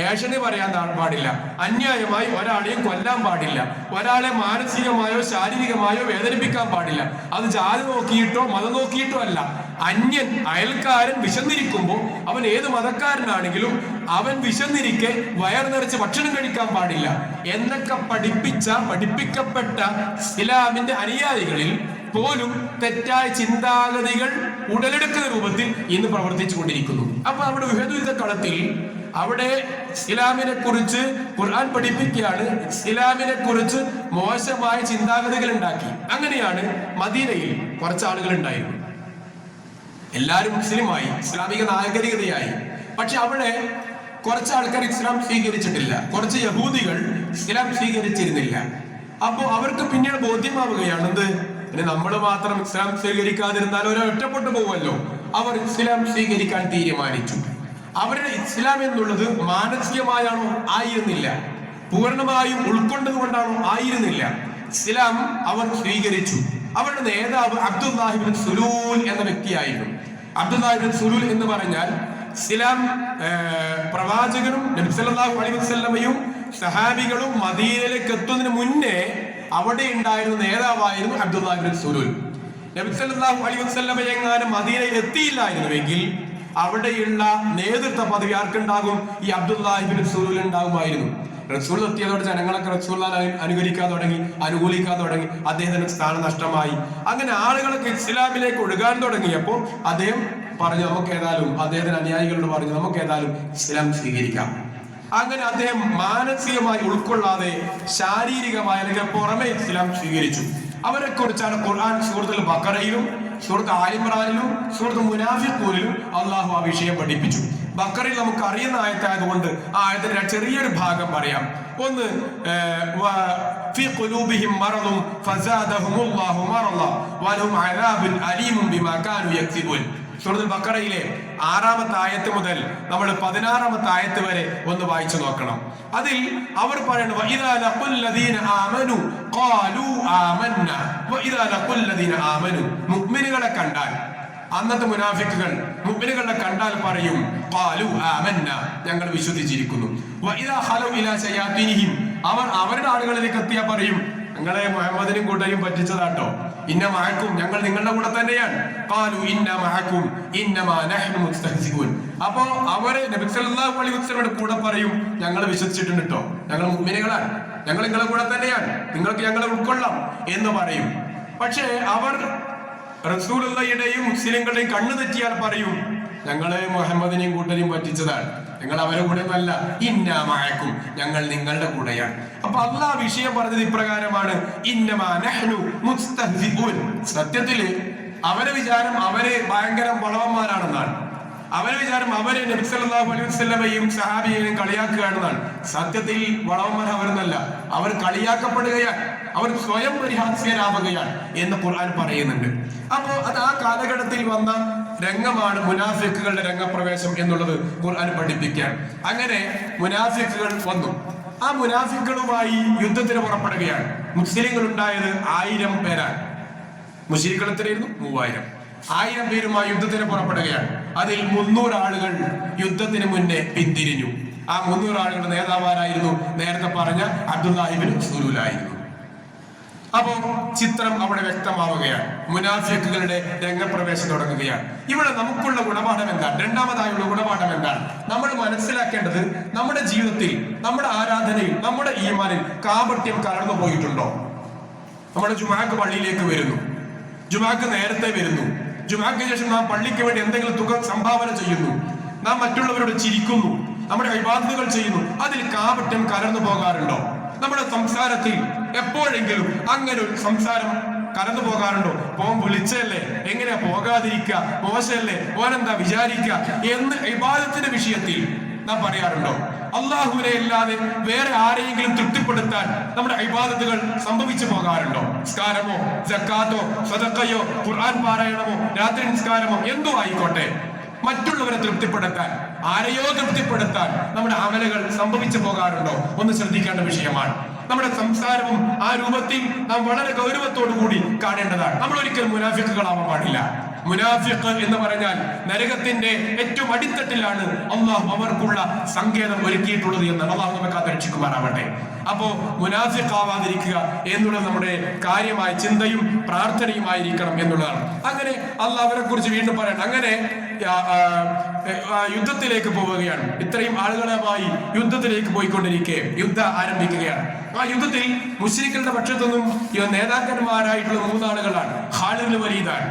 ഏഷണി പറയാൻ പാടില്ല, അന്യായമായി ഒരാളെയും കൊല്ലാൻ പാടില്ല, ഒരാളെ മാനസികമായോ ശാരീരികമായോ വേദനിപ്പിക്കാൻ പാടില്ല. അത് ജാതി നോക്കിയിട്ടോ മതം നോക്കിയിട്ടോ അല്ല. അന്യൻ, അയൽക്കാരൻ വിശന്നിരിക്കുമ്പോൾ അവൻ ഏത് മതക്കാരനാണെങ്കിലും അവൻ വിശന്നിരിക്കെ വയർ നിറച്ച് ഭക്ഷണം കഴിക്കാൻ പാടില്ല എന്നൊക്കെ പഠിപ്പിക്കപ്പെട്ട ഇസ്ലാമിന്റെ അനുയായികളിൽ പോലും തെറ്റായ ചിന്താഗതികൾ ഉടലെടുക്കുന്ന രൂപത്തിൽ ഇന്ന് പ്രവർത്തിച്ചു കൊണ്ടിരിക്കുന്നു. അപ്പൊ അവിടെ ഉഹദ് യുദ്ധക്കളത്തിൽ അവിടെ ഇസ്ലാമിനെ കുറിച്ച് ഖുർആൻ പഠിപ്പിക്കുകയാണ്. ഇസ്ലാമിനെ കുറിച്ച് മോശമായ ചിന്താഗതികൾ ഉണ്ടാക്കി. അങ്ങനെയാണ് മദീനയിൽ കുറച്ച് ആളുകൾ ഉണ്ടായിരുന്നു. എല്ലാവരും മുസ്ലിമായി, ഇസ്ലാമിക നാഗരികതയായി. പക്ഷെ അവിടെ കുറച്ച് ആൾക്കാർ ഇസ്ലാം സ്വീകരിച്ചിട്ടില്ല, കുറച്ച് യഹൂദികൾ ഇസ്ലാം സ്വീകരിച്ചിരുന്നില്ല. അപ്പോ അവർക്ക് പിന്നീട് ബോധ്യമാവുകയാണ്, എന്ത്, ഇനി നമ്മൾ മാത്രം ഇസ്ലാം സ്വീകരിക്കാതിരുന്നാൽ ഒരാൾ ഒറ്റപ്പെട്ടു പോകുമല്ലോ. അവർ ഇസ്ലാം സ്വീകരിക്കാൻ തീരുമാനിച്ചു. അവരുടെ ഇസ്ലാം എന്നുള്ളത് മാനസികമായാണോ? ആയിരുന്നില്ല. പൂർണ്ണമായും ഉൾക്കൊണ്ടതുകൊണ്ടാണോ? ആയിരുന്നില്ല. ഇസ്ലാം അവർ സ്വീകരിച്ചു. അവരുടെ നേതാവ് അബ്ദുല്ലാഹി ഇബ്നു സുലൂൽ എന്ന വ്യക്തിയായിരുന്നു. അബ്ദുല്ലാഹി ഇബ്നു സുലൂൽ എന്ന് പറഞ്ഞാൽ ഇസ്ലാം പ്രവാചകനും നബി സല്ലല്ലാഹു അലൈഹി വസല്ലമയും സഹാബികളും മദീനയിലേക്ക് എത്തുന്നതിന് മുന്നേ അവിടെ ഉണ്ടായിരുന്ന നേതാവായിരുന്നു അബ്ദുല്ലാഹി ഇബ്നു സുലൂൽ. നബി സല്ലല്ലാഹു അലൈഹി വസല്ലമ എങ്ങാനും മദീനയിൽ എത്തിയില്ലായിരുന്നുവെങ്കിൽ അവിടെയുള്ള നേതൃത്വ പദവി ആർക്കുണ്ടാകും? ഈ അബ്ദുല്ലാഹി ഇബ്നു സുലൂൽ ഉണ്ടാകുമായിരുന്നു. റസൂൽ എത്തിയതോടെ ജനങ്ങളൊക്കെ റസൂലിനെ അനുകരിക്കാൻ തുടങ്ങി, അനുകൂലിക്കാൻ തുടങ്ങി. അദ്ദേഹത്തിന് സ്ഥാനം നഷ്ടമായി. അങ്ങനെ ആളുകളൊക്കെ ഇസ്ലാമിലേക്ക് ഒഴുകാൻ തുടങ്ങിയപ്പോൾ അദ്ദേഹം പറഞ്ഞു, നമുക്ക് ഏതായാലും അദ്ദേഹത്തിന് അനുയായികളോട് പറഞ്ഞു, നമുക്ക് ഏതായാലും ഇസ്ലാം സ്വീകരിക്കാം. അങ്ങനെ അദ്ദേഹം മാനസികമായി ഉൾക്കൊള്ളാതെ ശാരീരികമായി അല്ലെങ്കിൽ പുറമെ ഇസ്ലാം സ്വീകരിച്ചു. അവരെ കുറിച്ചാണ് ഖുർആൻ സൂറത്തുൽ ബഖറയിലും സൂറത്ത് ആൽ ഇംറാനിലും സൂറത്ത് മുനാഫിഖൂനിലും അള്ളാഹു ആ വിഷയം പഠിപ്പിച്ചു. ബഖറയിൽ നമുക്ക് അറിയുന്ന ആയത്തായതുകൊണ്ട് ആ ആയത്തിന്റെ ചെറിയൊരു ഭാഗം പറയാം. ഒന്ന്, ഫീ ഖുലൂബിഹിം മറദുൻ ഫസാദഹുമുല്ലാഹു മറദ വലഹും അദാബുൻ അലീമുൻ ബിമാ കാനൂ യക്സിബൂൻ. സൂറത്തുൽ ബഖറയിലെ 6-ാമത്തെ ആയത്ത് മുതൽ നമ്മൾ 16-ാമത്തെ ആയത്ത് വരെ ഒന്ന് വായിച്ചു നോക്കണം. അതിൽ അവർ പറയുന്നു, വഇദാ ലഖുൽ ലദീന ആമനു ഖാലൂ ആമന്നാ വഇദാ ലഖുൽ ലദീന ആമനു. മുഅ്മിനുകളെ കണ്ടാൽ, അന്നത്തെ മുനാഫിക്കുകൾ മുഅ്മിനുകളെ കണ്ടാൽ പറയും, ഖാലൂ ആമന്നാ, ഞങ്ങൾ വിശ്വസിച്ചിരിക്കുന്നു. വഇദാ ഖലൂ ഇലാ ശയാതീനിഹിം, അവർ അവരുടെ ആളുകളിലേക്ക് എത്തിയാൽ പറയും, ഞങ്ങളെ മുഹമ്മദിനും കൂട്ടരും പറ്റിച്ചതാട്ടോ, ഇന്ന മഅക്കും, ഞങ്ങൾ നിങ്ങളുടെ കൂടെ തന്നെയാണ്. ഖാലു ഇന്ന മഅക്കും ഇന്നമാ നഹ്നു മുസ്തഹ്സിഊൻ. അപ്പോൾ അവര് നബി സല്ലല്ലാഹു അലൈഹി വസല്ലമയുടെ കൂടെ പറയും, ഞങ്ങൾ വിശ്വസിച്ചിട്ടുണ്ട് ട്ടോ, ഞങ്ങൾ മുഅ്മിനുകളാണ്, ഞങ്ങൾ നിങ്ങളുടെ കൂടെ തന്നെയാണ്, നിങ്ങൾക്ക് ഞങ്ങളെ ഉൾക്കൊള്ളാം എന്ന് പറയും. പക്ഷേ അവർ റസൂലുള്ളാഹിയുടെയും മുസ്ലിങ്ങളുടെയും കണ്ണു തെറ്റിയാൽ പറയും, ഞങ്ങളെ മുഹമ്മദിനെയും കൂട്ടരെയും പറ്റിച്ചതാണ്, ഞങ്ങൾ അവരെ കൂടെ അല്ല, ഇന്നാ മഅക്കും, ഞങ്ങൾ നിങ്ങളുടെ കൂടെയാണ്. അപ്പൊ അല്ലാഹ് വിഷയം പറഞ്ഞത് ഇപ്രകാരമാണ്, ഇന്നമാ നഹ്നു മുസ്തഹ്സിഊൻ. സത്യത്തില് അവരെ വിചാരം അവരെ ഭയങ്കര വളവന്മാരാണെന്നാണ്. അവരെ വിചാരം അവരെ നബി സല്ലല്ലാഹു അലൈഹി വസല്ലമയും സഹാബിയെയും കളിയാക്കുകയാണെന്നാണ്. സത്യത്തിൽ വളവന്മാർ അവരെന്നല്ല, അവർ കളിയാക്കപ്പെടുകയാണ്, അവർ സ്വയം പരിഹാസ്യരാവുകയാണ് എന്ന് ഖുർആൻ പറയുന്നുണ്ട്. അപ്പോ അത് ആ കാലഘട്ടത്തിൽ വന്ന രംഗമാണ് മുനാഫിക്കുകളുടെ രംഗപ്രവേശം എന്നുള്ളത് ഖുർആൻ പഠിപ്പിക്കുകയാണ്. അങ്ങനെ മുനാഫിക്കുകൾ വന്നു. ആ മുനാഫിക്കുകളുമായി യുദ്ധത്തിന് പുറപ്പെടുകയാണ്. മുസ്ലിങ്ങൾ ഉണ്ടായത് 1000 പേരാണ്. മുശ്രിക്കുകൾ എത്രയായിരുന്നു? 3000. 1000 പേരുമായി യുദ്ധത്തിന് പുറപ്പെടുകയാണ്. അതിൽ 300 ആളുകൾ യുദ്ധത്തിന് മുന്നേ പിന്തിരിഞ്ഞു. ആ 300 ആളുകളുടെ നേതാവാരായിരുന്നു നേരത്തെ പറഞ്ഞ അബ്ദുല്ലാഹി ഇബ്നു സലൂലായിരുന്നു. അപ്പോ ചിത്രം അവിടെ വ്യക്തമാവുകയാണ്. മുനാഫിക്കുകളുടെ രംഗപ്രവേശം തുടങ്ങുകയാണ്. ഇവിടെ നമുക്കുള്ള ഗുണപാഠം എന്താണ്? രണ്ടാമതായുള്ള ഗുണപാഠം എന്താണ്? നമ്മൾ മനസ്സിലാക്കേണ്ടത്, നമ്മുടെ ജീവിതത്തിൽ, നമ്മുടെ ആരാധനയിൽ, നമ്മുടെ ഈമാനിൽ കാപട്യം കലർന്നു പോയിട്ടുണ്ടോ? നമ്മുടെ ജുമാക്ക് പള്ളിയിലേക്ക് വരുന്നു, ജുമാക്ക് നേരത്തെ വരുന്നു, ജുമാക്ക് ശേഷം നാം പള്ളിക്ക് വേണ്ടി എന്തെങ്കിലും തുക സംഭാവന ചെയ്യുന്നു, നാം മറ്റുള്ളവരോട് ചിരിക്കുന്നു, നമ്മുടെ ഇബാദത്തുകൾ ചെയ്യുന്നു, അതിൽ കാപട്യം കലർന്നു പോകാറുണ്ടോ? നമ്മുടെ സംസാരത്തിൽ എപ്പോഴെങ്കിലും അങ്ങനെ ഒരു സംസാരം കലർന്നു പോകാറുണ്ടോ? പോൻ വിളിച്ചല്ലേ, എങ്ങനെയാ പോകാതിരിക്കുക, മോശമല്ലേ, ഓനെന്താ വിചാരിക്കുക എന്ന് ഇബാദത്തിന്റെ വിഷയത്തിൽ നാം പറയാറുണ്ടോ? അള്ളാഹുവിനെ അല്ലാതെ വേറെ ആരെയെങ്കിലും തൃപ്തിപ്പെടുത്താൻ നമ്മുടെ ഇബാദത്തുകൾ സംഭവിച്ചു പോകാറുണ്ടോ? നിസ്കാരമോ, സക്കാത്തോ, സദഖയോ, ഖുർആൻ പാരായണമോ, രാത്രി നിസ്കാരമോ, എന്തോ ആയിക്കോട്ടെ, മറ്റുള്ളവരെ തൃപ്തിപ്പെടുത്താൻ, ആരെയോ തൃപ്തിപ്പെടുത്താൻ നമ്മുടെ അമലുകൾ സംഭവിച്ചു പോകാറുണ്ടോ? ഒന്ന് ശ്രദ്ധിക്കേണ്ട വിഷയമാണ്. നമ്മുടെ സംസാരവും ആ രൂപത്തിൽ നാം വളരെ ഗൗരവത്തോടു കൂടി കാണേണ്ടതാണ്. നമ്മൾ ഒരിക്കലും മുനാഫിക്കുകളാവാൻ പാടില്ല. മുനാഫിഖ് എന്ന് പറഞ്ഞാൽ നരകത്തിന്റെ ഏറ്റവും അടിത്തട്ടിലാണ് അള്ളാഹു അവർക്കുള്ള സങ്കേതം ഒരുക്കിയിട്ടുള്ളത് എന്ന് അള്ളാഹു നമ്മെ കാത്തുരക്ഷിക്കുമാറാവട്ടെ. അപ്പോ മുനാഫിഖ് ആവാതിരിക്കുക എന്നുള്ളത് നമ്മുടെ കാര്യമായ ചിന്തയും പ്രാർത്ഥനയുമായിരിക്കണം എന്നുള്ളതാണ്. അങ്ങനെ അള്ളാഹു അവരെ കുറിച്ച് വീണ്ടും പറയണം. അങ്ങനെ യുദ്ധത്തിലേക്ക് പോവുകയാണ്. ഇത്രയും ആളുകളുമായി യുദ്ധത്തിലേക്ക് പോയിക്കൊണ്ടിരിക്കെ യുദ്ധം ആരംഭിക്കുകയാണ്. ആ യുദ്ധത്തിൽ മുശ്രിക്കുകളുടെ പക്ഷത്തുനിന്നും നേതാക്കന്മാരായിട്ടുള്ള 3 ആളുകളാണ്. ഖാലിദ് ഇബ്നു വലീദാണ്,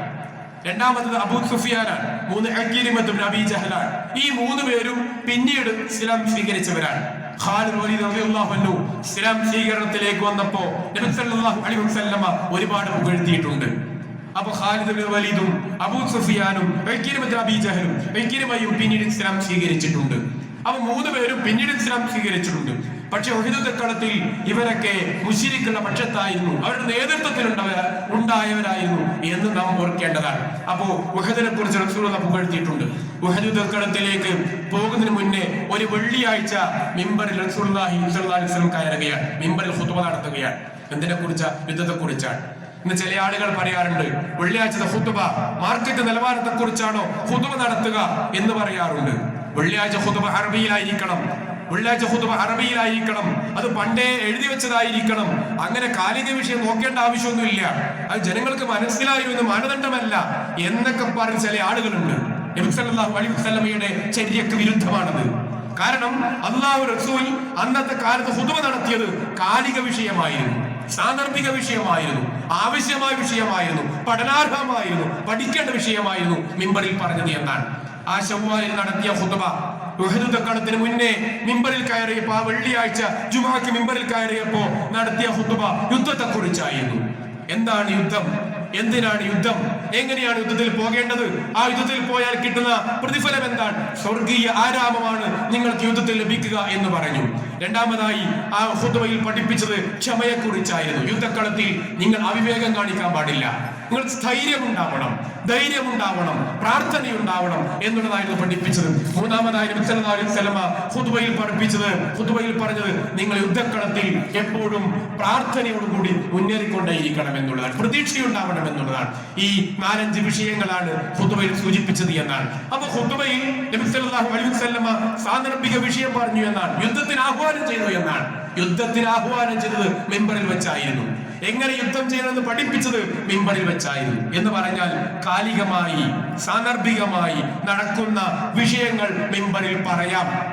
രണ്ടാമത്തത് അബൂ സുഫിയാനാണ്, 3 ഇക്രിമത്ത് ഇബ്നു അബീ ജഹലാണ്. ഈ 3 പേരും പിന്നീട് ഇസ്ലാം സ്വീകരിച്ചവരാണ്. ഖാലിദ് വലീദ് റളിയല്ലാഹു അൻഹു ഇസ്ലാം സ്വീകരണത്തിലേക്ക് വന്നപ്പോ നബി സല്ലല്ലാഹു അലൈഹി വസല്ലമ ഒരുപാട് പുകഴ്ത്തിയിട്ടുണ്ട്. അപ്പൊ ഖാലിദ് ഇബ്നു വലീദും അബൂ സുഫിയാനും ഇക്രിമത്ത് അബീ ജഹലും ഇക്രിമയും പിന്നീട് ഇസ്ലാം സ്വീകരിച്ചിട്ടുണ്ട്. അപ്പൊ 3 പേരും പിന്നീട് ഇസ്ലാം സ്വീകരിച്ചിട്ടുണ്ട്. പക്ഷെ ഉഹദ് കളത്തിൽ ഇവരൊക്കെ മുശ്രിക്കുകളുടെ പക്ഷത്തായിരുന്നു, അവരുടെ നേതൃത്വത്തിൽ ഉണ്ടായവരായിരുന്നു എന്ന് നാം ഓർക്കേണ്ടതാണ്. അപ്പോ ഉഹദിനെ കുറിച്ച് റസൂലുള്ളാഹി പുകഴ്ത്തിയിട്ടുണ്ട്. ഉഹദ് കളത്തിലേക്ക് പോകുന്നതിന് മുന്നേ ഒരു വെള്ളിയാഴ്ച മിമ്പറിൽ റസൂലുള്ളാഹി സ്വല്ലല്ലാഹു അലൈഹി വസല്ലം കയറുകയാണ്. മിമ്പറിൽ ഖുതുബ നടത്തുകയാണ്. എന്തിനെ കുറിച്ചാ? യുദ്ധത്തെ കുറിച്ചാണ്. ഇന്ന് ചില ആളുകൾ പറയാറുണ്ട്, വെള്ളിയാഴ്ചത്തെ ഖുതുബ മാർക്കറ്റ് നിലവാരത്തെ കുറിച്ചാണോ ഖുതുബ നടത്തുക എന്ന് പറയാറുണ്ട്. വെള്ളിയാഴ്ച ഖുതുബ അറബിയിലായിരിക്കണം, വെള്ളിയാഴ്ച ഖുതുബ അറബിയിലായിരിക്കണം, അത് പണ്ടേ എഴുതി വെച്ചതായിരിക്കണം. അങ്ങനെ കാലിക വിഷയം നോക്കേണ്ട ആവശ്യമൊന്നുമില്ല, അത് ജനങ്ങൾക്ക് മനസ്സിലായിരുന്നു മാനദണ്ഡമല്ല എന്നൊക്കെ പറഞ്ഞ ചില ആളുകളുണ്ട്. നബി സല്ലല്ലാഹു അലൈഹി വസല്ലമയുടെ ചര്യക്ക് വിരുദ്ധമാണത്. കാരണം അല്ലാഹു റസൂൽ അന്നത്തെ കാലത്ത് ഖുതുബ നടത്തിയത് കാലിക വിഷയമായിരുന്നു, സാന്ദർഭിക വിഷയമായിരുന്നു, ആവശ്യമായ വിഷയമായിരുന്നു, പഠനാർഹമായിരുന്നു, പഠിക്കേണ്ട വിഷയമായിരുന്നു മിമ്പറിൽ പറഞ്ഞത് എന്നാണ്. ആ ശവ്വാലിൽ നടത്തിയ ഖുതുബ ഉഹദ് യുദ്ധത്തിന് മുന്നേ മിമ്പറിൽ കയറിയപ്പോ, ആ വെള്ളിയാഴ്ച ജുമുഅക്ക് മിമ്പറിൽ കയറിയപ്പോ നടത്തിയ ഖുതുബ യുദ്ധത്തെക്കുറിച്ചായിരുന്നു. എന്താണ് യുദ്ധം? എന്തിനാണ് യുദ്ധം? എങ്ങനെയാണ് യുദ്ധത്തിൽ പോകേണ്ടത്? ആ യുദ്ധത്തിൽ പോയാൽ കിട്ടുന്ന പ്രതിഫലം എന്താണ്? സ്വർഗീയ ആരാമമാണ് നിങ്ങൾക്ക് യുദ്ധത്തിൽ ലഭിക്കുക എന്ന് പറഞ്ഞു. രണ്ടാമതായി ആ ഖുതുബയിൽ പഠിപ്പിച്ചത് ക്ഷമയെക്കുറിച്ചായിരുന്നു. യുദ്ധക്കളത്തിൽ നിങ്ങൾ അവിവേകം കാണിക്കാൻ പാടില്ല, നിങ്ങൾ സ്ഥൈര്യമുണ്ടാവണം, ധൈര്യമുണ്ടാവണം, പ്രാർത്ഥനയുണ്ടാവണം എന്നുള്ളതായിരുന്നു പഠിപ്പിച്ചത്. മൂന്നാമതായി നബി സല്ലല്ലാഹു അലൈഹി വസല്ലമ ഖുതുബയിൽ പറഞ്ഞത് നിങ്ങൾ യുദ്ധക്കളത്തിൽ എപ്പോഴും പ്രാർത്ഥനയോടുകൂടി മുന്നേറിക്കൊണ്ടേയിരിക്കണം എന്നുള്ളതാണ്, പ്രതീക്ഷയുണ്ടാവണം എന്നുള്ളതാണ്. ഈ 4-5 വിഷയങ്ങളാണ് ഖുതുബയിൽ സൂചിപ്പിച്ചത് എന്നാണ്. അപ്പൊ ഖുതുബയിൽ നബി സല്ലല്ലാഹു അലൈഹി വസല്ലമ സാന്ദർഭിക വിഷയം പറഞ്ഞു എന്നാണ്, യുദ്ധത്തിന് ആഹ്വാനം ചെയ്തു എന്നാണ്. യുദ്ധത്തിന് ആഹ്വാനം ചെയ്തത് മിമ്പറിൽ വെച്ചായിരുന്നു. എങ്ങനെ യുദ്ധം ചെയ്യണമെന്ന് പഠിപ്പിച്ചത് മിമ്പറിൽ വെച്ചായിരുന്നു. എന്ന് പറഞ്ഞാൽ കാലികമായി, സാന്ദർഭികമായി നടക്കുന്ന വിഷയങ്ങൾ മിമ്പറിൽ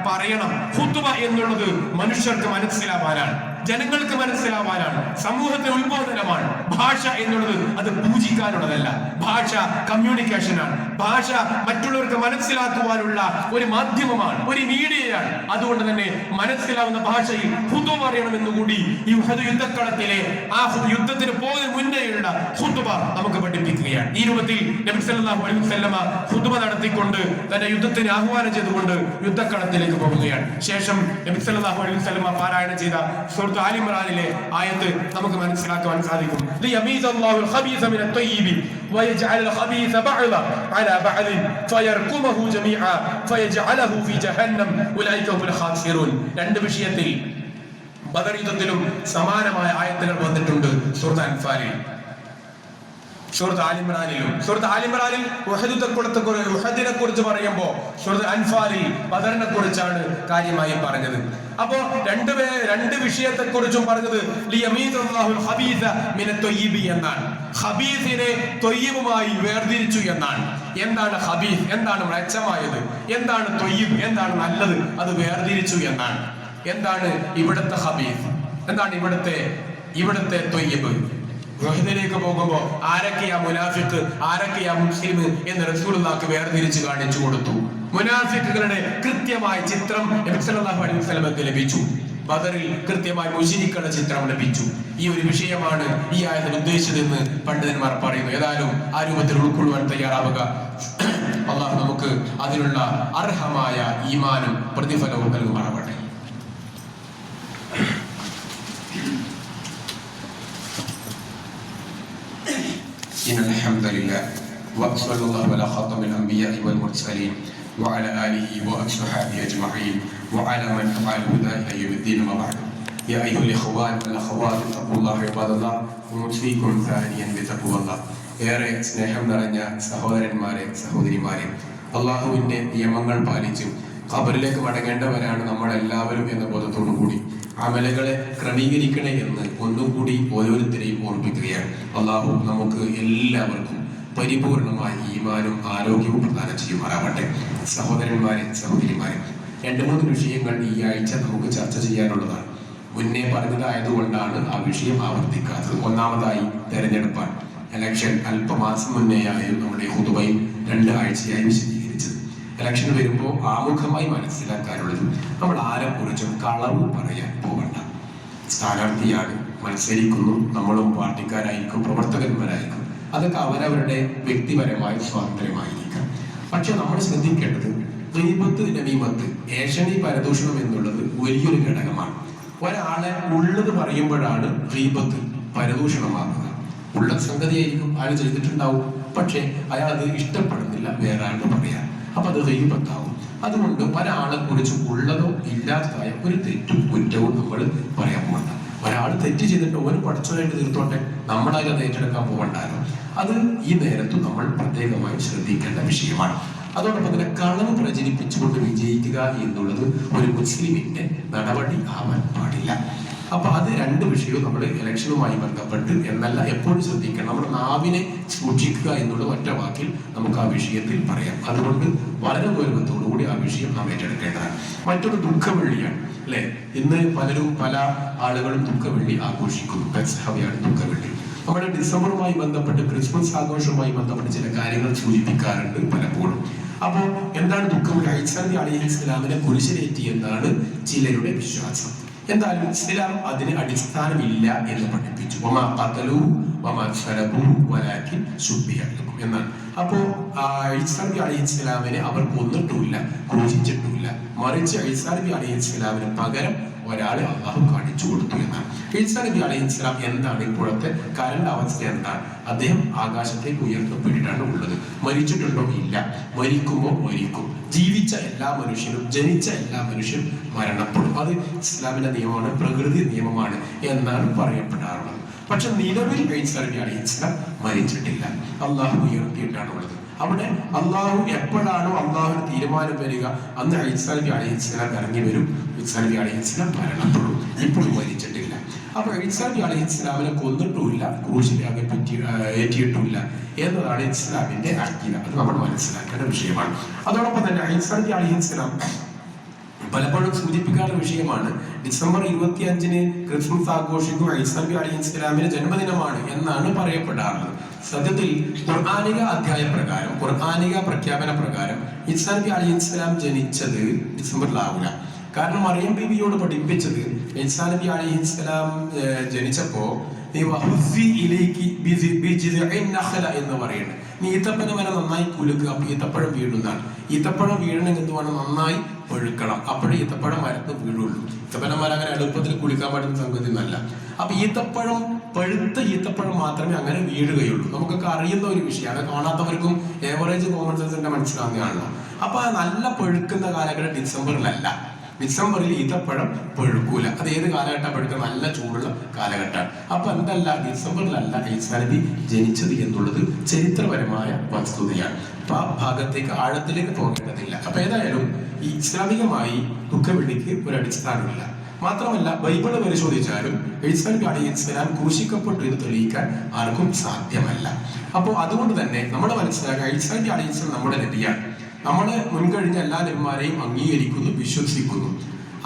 പറയണം. ഖുതുബ എന്നുള്ളത് മനുഷ്യർക്ക് മനസ്സിലാവാനാണ്, ജനങ്ങൾക്ക് മനസ്സിലാവാനാണ്, സമൂഹത്തിന് ഉത്ബോധനമാണ്. ഭാഷ എന്നുള്ളത് അത് പൂജിക്കാനുള്ളതല്ല, ഭാഷ കമ്മ്യൂണിക്കേഷനാണ്, ഭാഷ മറ്റുള്ളവർക്ക് മനസ്സിലാക്കുവാനുള്ള ഒരു മാധ്യമമാണ്, ഒരു മീഡിയയാണ്. അതുകൊണ്ട് തന്നെ മനസ്സിലാവുന്ന ഭാഷയിൽ ഖുതുബ പറയണമെന്ന് കൂടി ഈ ഉഹദ് യുദ്ധക്കളത്തിലെ ആ യുദ്ധത്തിന് പോകുന്നതിന് മുന്നേയുള്ള ഖുതുബ നമുക്ക് പഠിപ്പിക്കുകയാണ്. ഈ രൂപത്തിൽ നബി സല്ലല്ലാഹു അലൈഹി വസല്ലമ ഖുതുബ നടത്തിക്കൊണ്ട് തന്നെ യുദ്ധത്തിന് ആഹ്വാനം ചെയ്തുകൊണ്ട് യുദ്ധക്കളത്തിലേക്ക് പോവുകയാണ്. ശേഷം നബി സല്ലല്ലാഹു അലൈഹി വസല്ലമ പാരായണം ചെയ്ത സൂറത്ത് ആലി ഇംറാനിലെ ആയത്ത് നമുക്ക് മനസ്സിലാക്കാൻ സാധിക്കും. ലിയമീസല്ലാഹുൽ ഖബീസ മിനൽ ത്വയ്യിബി വയജ്അലൽ ഖബീസ ബഅദ അലാ ബഅദി ഫയർകുമുഹു ജമീഅ ഫയജ്അലഹു ഫീ ജഹന്നം ഉലൈക ഹുൽ ഖാസിറൂൻ. രണ്ട് വിഷയത്തിൽ ബദർ യുദ്ധത്തിലും സമാനമായ ആയത്തുകൾ വന്നിട്ടുണ്ട്. സൂറത്ത് അൻഫാലിൽ, സൂറത്ത് ആലി ഇംറാനിലും. സൂറത്ത് ആലി ഇംറാനിൽ ഉഹദിനെ കുറിച്ച് പറയുമ്പോൾ സൂറത്ത് അൻഫാലിൽ ബദറിനെ കുറിച്ചാണ് കാര്യമായി പറഞ്ഞത്. അപ്പോ രണ്ട് വിഷയത്തെ കുറിച്ചും പറഞ്ഞത് ലിയമീസല്ലാഹുൽ ഖബീസ മിനൽ ത്വയ്യിബി എന്നാണ്. ഖബീസിനെ ത്വയ്യിബുമായി വേർതിരിച്ചു എന്നാണ്. എന്താണ് ഖബീസ്? എന്താണ് മ്ലേച്ഛമായത്? എന്താണ് ത്വയ്യിബ്? എന്താണ് നല്ലത്? അത് വേർതിരിച്ചു എന്നാണ്. എന്താണ് ഇവിടുത്തെ ഖബീസ്? എന്താണ് ഇവിടുത്തെ ത്വയ്യിബ്? ഉഹദിലേക്ക് പോകുമ്പോൾ ആരൊക്കെയാ മുനാഫിഖ്, ആരൊക്കെയാ മുസ്ലിം എന്ന് റസൂലുള്ളാഹിക്ക് വേർതിരിച്ച് കാണിച്ചു കൊടുത്തു. മുനാഫിഖുകളുടെ കൃത്യമായ ചിത്രം നബി സല്ലല്ലാഹു അലൈഹി വസല്ലമക്ക് ലഭിച്ചു. ബദറിൽ കൃത്യമായി മുശ്രിക്കുകളുടെ ചിത്രം ലഭിച്ചു. ഈ ഒരു വിഷയമാണ് ഈ ആയത്തിൽ ഉദ്ദേശിച്ചതെന്ന് പണ്ഡിതന്മാർ പറയുന്നു. ഏതായാലും ആ രൂപത്തിൽ ഉൾക്കൊള്ളുവാൻ തയ്യാറാവുക. അള്ളാഹു നമുക്ക് അതിനുള്ള അർഹമായ ഈമാനും പ്രതിഫലവും നൽകുമാറാവട്ടെ. إن الحمد لله وصلى الله على خاتم الأنبياء والمرسلين وعلى آله وأصحابه أجمعين وعلى من تبع الهدى إلى يوم الدين ما بعد. يا أيها الإخوان والأخوات اتقوا الله عباد الله وأوصيكم ثانيا بتقوى الله. ഏറെ സ്നേഹം നിറഞ്ഞ സഹോദരന്മാരെ, സഹോദരിമാരെ, അള്ളാഹുവിന്റെ നിയമങ്ങൾ പാലിച്ച് ഖബറിലേക്ക് മടങ്ങേണ്ടവരാണ് നമ്മളെല്ലാവരും എന്ന ബോധത്തോടു കൂടി അമലുകളെ ക്രമീകരിക്കണേ എന്ന് ഒന്നുകൂടി ഓരോരുത്തരെയും ഓർമ്മിക്കുകയാണ്. അള്ളാഹു നമുക്ക് എല്ലാവർക്കും പരിപൂർണമായ ഈമാനും ആരോഗ്യവും പ്രദാനം ചെയ്യുമാറാവട്ടെ. സഹോദരന്മാരെ, സഹോദരിമാരെ, 2-3 വിഷയങ്ങൾ ഈ ആഴ്ച നമുക്ക് ചർച്ച ചെയ്യാനുള്ളതാണ്. മുന്നേ പറഞ്ഞതായതുകൊണ്ടാണ് ആ വിഷയം ആവർത്തിക്കാത്തത്. ഒന്നാമതായി തെരഞ്ഞെടുപ്പാണ്. ഇലക്ഷൻ അല്പമാസം മുന്നേയായും നമ്മുടെ ഖുതുബയിൽ 2 ആഴ്ചയായി വിശദീകരിച്ചത്. ഇലക്ഷൻ വരുമ്പോൾ ആമുഖമായി മനസ്സിലാക്കാനുള്ളത് നമ്മൾ ആരെക്കുറിച്ചും കളവ് പറയാൻ പോകണ്ട. സ്ഥാനാർത്ഥിയാണ്, മത്സരിക്കുന്നു, നമ്മളും പാർട്ടിക്കാരായിരിക്കും, പ്രവർത്തകന്മാരായിരിക്കും, അതൊക്കെ അവരവരുടെ വ്യക്തിപരമായ സ്വാതന്ത്ര്യമായിരിക്കാം. പക്ഷെ നമ്മൾ ശ്രദ്ധിക്കേണ്ടത് ഗീബത്ത്, നമീമത്ത്, ഏഷണി, പരദൂഷണം എന്നുള്ളത് വലിയൊരു ഘടകമാണ്. ഒരാളെ ഉള്ളത് പറയുമ്പോഴാണ് ഗീബത്ത്, പരദൂഷണമാകുക. ഉള്ള സംഗതിയായിരിക്കും, അയാൾ ചെയ്തിട്ടുണ്ടാവും, പക്ഷെ അയാൾ അത് ഇഷ്ടപ്പെടുന്നില്ല വേറെ ആൾക്ക് പറയാൻ, അപ്പൊ അത് ഗീബത്താവും. അതുകൊണ്ട് ഒരാളെ കുറിച്ച് ഉള്ളതോ ഇല്ലാത്തതായ ഒരു തെറ്റും കുറ്റവും നമ്മൾ പറയാൻ പോകണ്ട. ഒരാൾ തെറ്റ് ചെയ്തിട്ട് ഒരു പഠിച്ചതായിട്ട് തീർത്തോട്ടെ, നമ്മളായി അത് ഏറ്റെടുക്കാൻ പോകണ്ടാലോ. അത് ഈ നേരത്ത് നമ്മൾ പ്രത്യേകമായി ശ്രദ്ധിക്കേണ്ട വിഷയമാണ്. അതോടൊപ്പം തന്നെ കളവ് പ്രചരിപ്പിച്ചുകൊണ്ട് വിജയിക്കുക എന്നുള്ളത് ഒരു മുസ്ലിമിന്റെ നടപടി ആവാൻ പാടില്ല. അപ്പൊ അത് രണ്ട് വിഷയവും നമ്മൾ ഇലക്ഷനുമായി ബന്ധപ്പെട്ട് എന്നല്ല എപ്പോഴും ശ്രദ്ധിക്കണം. നമ്മുടെ നാവിനെ സൂക്ഷിക്കുക എന്നുള്ള ഒറ്റ വാക്കിൽ നമുക്ക് ആ വിഷയത്തിൽ പറയാം. അതുകൊണ്ട് വളരെ ഗൗരവത്തോടുകൂടി ആ വിഷയം നാം ഏറ്റെടുക്കേണ്ടതാണ്. മറ്റൊരു ദുഃഖവെള്ളിയാണ് അല്ലെ. ഇന്ന് പല ആളുകളും ദുഃഖവെള്ളി ആഘോഷിക്കുന്നു. പെസഹയാണ് ദുഃഖവെള്ളി. നമ്മുടെ ഡിസംബറുമായി ബന്ധപ്പെട്ട് ക്രിസ്മസ് ആഘോഷവുമായി ബന്ധപ്പെട്ട് ചില കാര്യങ്ങൾ സൂചിപ്പിക്കാറുണ്ട് പലപ്പോഴും. അപ്പോ എന്താണ് ദുഃഖവെള്ളി? ഈസാ നബി അലൈഹിസ്സലാമിനെ കുരിശിലേറ്റി എന്നാണ് ചിലരുടെ വിശ്വാസം. എന്തായാലും ഇസ്ലാം അതിന് അടിസ്ഥാനമില്ല എന്ന് പഠിപ്പിച്ചു. എന്നാണ്. അപ്പോ ഈസാ നബി അലൈഹിസ്സലാമിനെ അവർ കൊന്നിട്ടുമില്ല, ക്രൂശിച്ചിട്ടുമില്ല. മറിച്ച് ഈസാ നബി അലൈഹിസ്സലാമിന് പകരം ഒരാളെ അള്ളാഹു കാണിച്ചു കൊടുത്തു എന്നാണ്. ഈസാ നബി അലൈഹിസ്സലാം എന്താണ് ഇപ്പോഴത്തെ കരണ്ട് അവസ്ഥ? എന്താണ്? അദ്ദേഹം ആകാശത്തേക്ക് ഉയർത്തപ്പെട്ടിട്ടാണ് ഉള്ളത്. മരിച്ചിട്ടുണ്ടോ? ഇല്ല. മരിക്കുമോ? മരിക്കും. ജീവിച്ച എല്ലാ മനുഷ്യരും, ജനിച്ച എല്ലാ മനുഷ്യരും മരണപ്പെടും. അത് ഇസ്ലാമിന്റെ നിയമമാണ്, പ്രകൃതി നിയമമാണ് എന്നാണ് പറയപ്പെടാറുള്ളത്. പക്ഷെ നിലവിൽ ഈസാ നബി അലൈഹിസ്സലാം മരിച്ചിട്ടില്ല, അള്ളാഹു ഉയർത്തിയിട്ടാണ് ഉള്ളത്. അവിടെ അള്ളാഹു എപ്പോഴാണോ അള്ളാഹുവിന് തീരുമാനം വരിക അന്ന് ഈസാ നബി അലൈഹിസ്സലാം ഇറങ്ങി വരും. ഈസാ നബി അലൈഹിസ്സലാം മരണപ്പെടും. ഇപ്പോഴും മരിച്ചിട്ടില്ല. അപ്പൊ ഈസാ നബി അലൈഹിസ്സലാമിനെ കൊന്നിട്ടുമില്ല, ക്രൂശിലാകെ ഏറ്റിയിട്ടുമില്ല എന്നതാണ് ഇസ്ലാമിന്റെ അഖീദ. അത് നമ്മൾ മനസ്സിലാക്കേണ്ട വിഷയമാണ്. അതോടൊപ്പം തന്നെ ഈസാ നബി അലൈഹിസ്സലാം പലപ്പോഴും സൂചിപ്പിക്കാനുള്ള വിഷയമാണ്. ഡിസംബർ 25-ന് ക്രിസ്മസ് ആഘോഷിക്കും, ഈസാ നബി അലൈഹിസ്സലാമിന്റെ ജന്മദിനമാണ് എന്നാണ് പറയപ്പെടാറുള്ളത്. സത്യത്തിൽ ഖുർആനിക അധ്യായ പ്രകാരം, ഖുർആനിക പ്രഖ്യാപന പ്രകാരം ഈസാ നബി അലൈഹിസ്സലാം ജനിച്ചത് ഡിസംബറിലാവില്ല. കാരണം മറിയം ബീവിയോട് പഠിപ്പിച്ചത് ഈസാ നബി അലൈഹിസ്സലാം ജനിച്ചപ്പോ എന്ന് പറയുന്നത്, നീ ഈത്തപ്പന വരെ നന്നായി കുലുക്കുക, അപ്പൊ ഈത്തപ്പഴം വീഴുന്നതാണ്. ഈത്തപ്പഴം വീഴണമെങ്കിൽ എന്ത് വേണം? നന്നായി പഴുക്കണം, അപ്പോഴേ ഈത്തപ്പഴം മരത്ത് വീഴുള്ളൂ. ഈത്തപ്പന മരം അങ്ങനെ എളുപ്പത്തിൽ കുളിക്കാൻ പറ്റുന്ന സംഗതി എന്നല്ല. അപ്പൊ ഈത്തപ്പഴം, പഴുത്ത ഈത്തപ്പഴം മാത്രമേ അങ്ങനെ വീഴുകയുള്ളൂ. നമുക്കൊക്കെ അറിയുന്ന ഒരു വിഷയം, അത് കാണാത്തവർക്കും ഏവറേജ് കോമൺ സെൻസിന്റെ മനസ്സിലാകുന്നതാണല്ലോ. അപ്പൊ നല്ല പഴുക്കുന്ന കാലഘട്ടം ഡിസംബറിലല്ല. ഡിസംബറിൽ ഈത്തപ്പഴം പഴുക്കൂല. അത് ഏത് കാലഘട്ടം പഴുക്കുക? നല്ല ചൂടുള്ള കാലഘട്ടമാണ്. അപ്പൊ എന്തല്ല, ഡിസംബറിലല്ല ഈസാ നബി ജനിച്ചത് എന്നുള്ളത് ചരിത്രപരമായ വസ്തുതയാണ്. അപ്പൊ ആ ഭാഗത്തേക്ക് ആഴത്തിലേക്ക് പോകേണ്ടതില്ല. അപ്പൊ ഏതായാലും ഈ ഇസ്ലാമികമായി ദുഃഖവെള്ളിക്ക് ഒരു അടിസ്ഥാനമില്ല. മാത്രമല്ല ബൈബിള് പരിശോധിച്ചാലും ഈസാ നബി അലൈഹിസ്സലാം ക്രൂശിക്കപ്പെട്ടു എന്ന് തെളിയിക്കാൻ ആർക്കും സാധ്യമല്ല. അപ്പോൾ അതുകൊണ്ട് തന്നെ നമ്മൾ മനസ്സിലാക്കുക, ഈസാ നബി അലൈഹിസ്സലാം നമ്മുടെ നബിയാണ്. നമ്മള് മുൻകഴിഞ്ഞ എല്ലാ നബിമാരെയും അംഗീകരിക്കുന്നു, വിശ്വസിക്കുന്നു.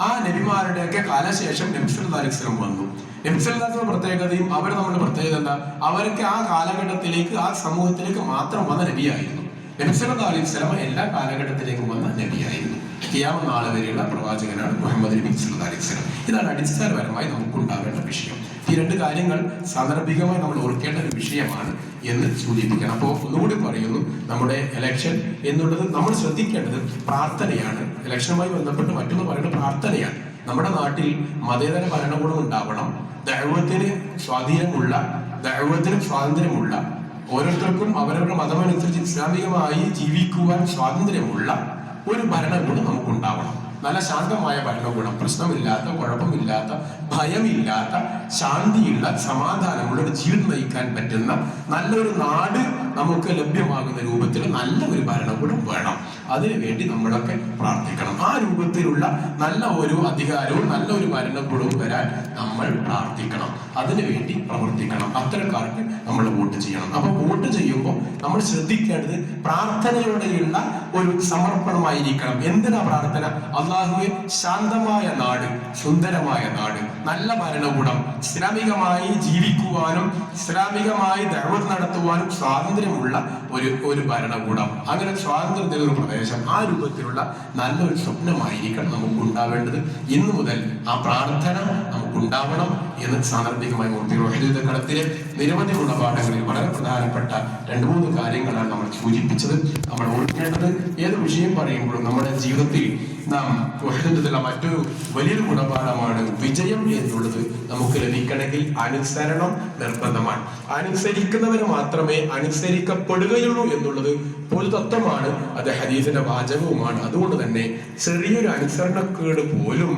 ആ നബിമാരുടെയൊക്കെ കാലശേഷം നബി സല്ലല്ലാഹു അലൈഹി വസല്ലം വന്നു. നബി സല്ലല്ലാഹു അലൈഹി വസല്ലം പ്രത്യേകതയും അവർ നമ്മുടെ പ്രത്യേകത എന്താ? അവരൊക്കെ ആ കാലഘട്ടത്തിലേക്ക്, ആ സമൂഹത്തിലേക്ക് മാത്രം വന്ന നബിയായിരുന്നു. നബി സല്ലല്ലാഹു അലൈഹി വസല്ലം എല്ലാ കാലഘട്ടത്തിലേക്കും വന്ന നബിയായിരുന്നു. ഖിയാമത്ത് നാൾ വരെയുള്ള പ്രവാചകനാണ് മുഹമ്മദ് നബി സല്ലല്ലാഹു അലൈഹി വസല്ലം. ഇതാണ് അടിസ്ഥാനപരമായി നമുക്കുണ്ടാവേണ്ട വിഷയം. ഈ രണ്ട് കാര്യങ്ങൾ സാന്ദർഭികമായി നമ്മൾ ഓർക്കേണ്ട ഒരു വിഷയമാണ് എന്ന് സൂചിപ്പിക്കണം. അപ്പോൾ ഒന്നുകൂടി പറയുന്നു, നമ്മുടെ ഇലക്ഷൻ എന്നുള്ളത് നമ്മൾ ശ്രദ്ധിക്കേണ്ടത് പ്രാർത്ഥനയാണ്. ഇലക്ഷനുമായി ബന്ധപ്പെട്ട് മറ്റൊന്ന് പറയുന്നത് പ്രാർത്ഥനയാണ്. നമ്മുടെ നാട്ടിൽ മതേതര ഭരണകൂടം ഉണ്ടാവണം, ദഅവത്തിന് സ്വാതന്ത്ര്യമുള്ള, ഓരോരുത്തർക്കും അവരവരുടെ മതമനുസരിച്ച് ഇസ്ലാമികമായി ജീവിക്കുവാൻ സ്വാതന്ത്ര്യമുള്ള ഒരു ഭരണകൂടം നമുക്കുണ്ടാവണം. നല്ല ശാന്തമായ ഭരണകൂടം, പ്രശ്നമില്ലാത്ത, കുഴപ്പമില്ലാത്ത, ഭയമില്ലാത്ത, ശാന്തിയുള്ള, സമാധാനമുള്ള ഒരു ജീവിതം നയിക്കാൻ പറ്റുന്ന നല്ലൊരു നാട് നമുക്ക് ലഭ്യമാകുന്ന രൂപത്തിൽ നല്ല ഒരു ഭരണകൂടം വേണം. അതിനുവേണ്ടി നമ്മളൊക്കെ പ്രാർത്ഥിക്കണം. ആ രൂപത്തിലുള്ള നല്ല ഒരു അധികാരവും നല്ല ഒരു ഭരണകൂടവും വരാൻ നമ്മൾ പ്രാർത്ഥിക്കണം. അതിനുവേണ്ടി പ്രവർത്തിക്കണം. അത്തരക്കാർക്ക് നമ്മൾ വോട്ട് ചെയ്യണം. അപ്പൊ വോട്ട് ചെയ്യുമ്പോൾ നമ്മൾ ശ്രദ്ധിക്കേണ്ടത് പ്രാർത്ഥനയോടെയുള്ള ഒരു സമർപ്പണമായിരിക്കണം. എന്തിനാ പ്രാർത്ഥന? അള്ളാഹുവേ, ശാന്തമായ നാട്, സുന്ദരമായ നാട്, നല്ല ഭരണകൂടം, ഇസ്ലാമികമായി ജീവിക്കുവാനും ഇസ്ലാമികമായി ദഅവത്ത് നടത്തുവാനും സ്വാതന്ത്ര്യമുള്ള ഒരു ഭരണകൂടം, അങ്ങനെ സ്വാതന്ത്ര്യത്തിലുള്ള ഒരു പ്രദേശം, ആ രൂപത്തിലുള്ള നല്ലൊരു സ്വപ്നമായിരിക്കണം നമുക്ക് ഉണ്ടാവേണ്ടത്. ഇന്നു മുതൽ ആ പ്രാർത്ഥന നമുക്കുണ്ടാവണം എന്ന് സാന്ദർഭികമായി കളത്തിലെ നിരവധി ഗുണപാഠങ്ങളിൽ വളരെ പ്രധാനപ്പെട്ട 2-3 കാര്യങ്ങളാണ് നമ്മൾ സൂചിപ്പിച്ചത്. നമ്മൾ ഓർക്കേണ്ടത് ഏത് വിഷയം പറയുമ്പോഴും നമ്മുടെ ജീവിതത്തിൽ നാം വഹദത്തുള്ള മറ്റൊരു വലിയൊരു ഗുണപാഠമാണ് വിജയം എന്നുള്ളത്. നമുക്ക് ലഭിക്കണമെങ്കിൽ അനുസരണം നിർബന്ധമാണ്. അനുസരിക്കുന്നവന് മാത്രമേ അനുസരിക്കപ്പെടുകയുള്ളൂ എന്നുള്ളത് പൊതു തത്വമാണ്. അത് ഹദീസിന്റെ വാചകവുമാണ്. അതുകൊണ്ട് തന്നെ ചെറിയൊരു അനുസരണക്കേട് പോലും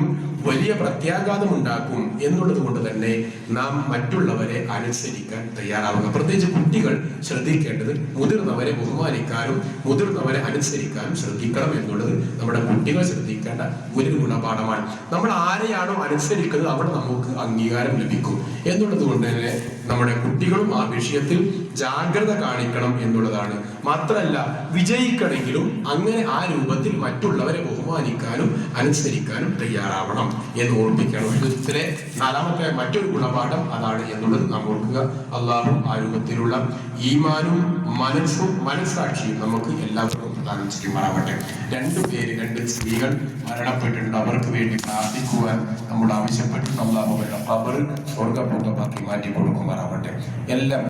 വലിയ പ്രത്യാഘാതം ഉണ്ടാക്കും എന്നുള്ളത് കൊണ്ട് തന്നെ നാം മറ്റുള്ളവരെ അനുസരിക്കാൻ തയ്യാറാവുക. പ്രത്യേകിച്ച് കുട്ടികൾ ശ്രദ്ധിക്കേണ്ടത് മുതിർന്നവരെ ബഹുമാനിക്കാനും മുതിർന്നവരെ അനുസരിക്കാനും ശ്രദ്ധിക്കണം എന്നുള്ളത് നമ്മുടെ കുട്ടികൾ ശ്രദ്ധിക്കേണ്ട ഒരു ഗുണപാഠമാണ്. നമ്മൾ ആരെയാണോ അനുസരിക്കുന്നത് അവിടെ നമുക്ക് അംഗീകാരം ലഭിക്കും എന്നുള്ളത് കൊണ്ട് തന്നെ നമ്മുടെ കുട്ടികളും ആ വിഷയത്തിൽ ജാഗ്രത കാണിക്കണം എന്നുള്ളതാണ്. മാത്രമല്ല, വിജയിക്കണമെങ്കിലും അങ്ങനെ ആ രൂപത്തിൽ മറ്റുള്ളവരെ ബഹുമാനിക്കാനും അനുസരിക്കാനും തയ്യാറാവണം എന്ന് ഓർമ്മിക്കണം. ഇതിലെ നാലാമത്തെ മറ്റൊരു ഗുണപാഠം അതാണ് എന്നുള്ളത് നാം ഓർക്കുക. അള്ളാഹു ആ രൂപത്തിലുള്ള ഈമാനും മനസ്സാക്ഷിയും നമുക്ക് എല്ലാവർക്കും പ്രദാനം ചെയ്യുമാറാവട്ടെ. രണ്ട് സ്ത്രീകൾ മരണപ്പെട്ടിട്ടുണ്ട്. അവർക്ക് വേണ്ടി പ്രാർത്ഥിക്കുവാൻ നമ്മൾ ആവശ്യപ്പെട്ടിട്ടുണ്ട്. അള്ളാഹു അവരുടെ ഖബർ സ്വർഗ്ഗഭൂതമാക്കി മാറ്റി കൊടുക്കുമാറാവട്ടെ. എല്ലാം